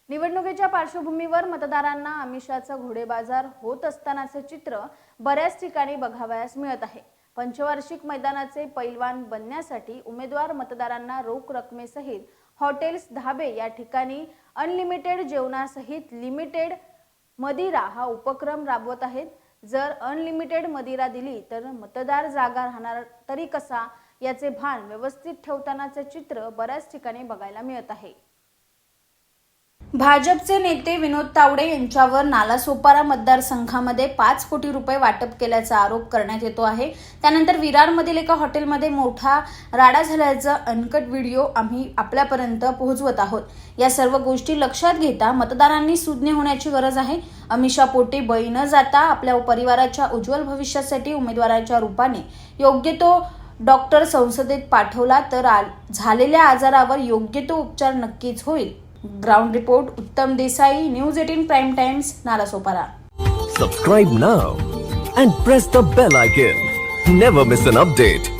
निवडणुकीच्या पार्श्वभूमीवर मतदारांना आमिषाचा घोडेबाजार होत असतानाचे चित्र बऱ्याच ठिकाणी बघावयास मिळत आहे। पंचवार्षिक मैदानाचे पैलवान बनण्यासाठी उमेदवार मतदारांना रोख रकमेसहित हॉटेल्स, धाबे या ठिकाणी अनलिमिटेड जेवणासहित लिमिटेड मदिरा हा उपक्रम राबवत आहेत। जर अनलिमिटेड मदिरा दिली तर मतदार जागा राहणार तरी कसा याचे भान व्यवस्थित ठेवतानाचे चित्र बऱ्याच ठिकाणी बघायला मिळत आहे। भाजपचे नेते विनोद तावडे यांच्यावर नालासोपारा मतदारसंघामध्ये 5 कोटी रुपये वाटप केल्याचा आरोप करण्यात येतो आहे। त्यानंतर विरारमधील एका हॉटेलमध्ये मोठा राडा झाल्याचा अनकट व्हिडिओ आम्ही आपल्यापर्यंत पोहोचवत आहोत। या सर्व गोष्टी लक्षात घेता मतदारांनी सुज्ञ होण्याची गरज आहे। अमिषापोटी बळी न जाता आपल्या परिवाराच्या उज्ज्वल भविष्यासाठी उमेदवाराच्या रूपाने योग्य तो डॉक्टर संसदेत पाठवला तर झालेल्या आजारावर योग्य तो उपचार नक्कीच होईल। ग्राउंड रिपोर्ट उत्तम Desai, news 18 prime times, Nalasopara. Subscribe now and press the bell icon. Never miss an update.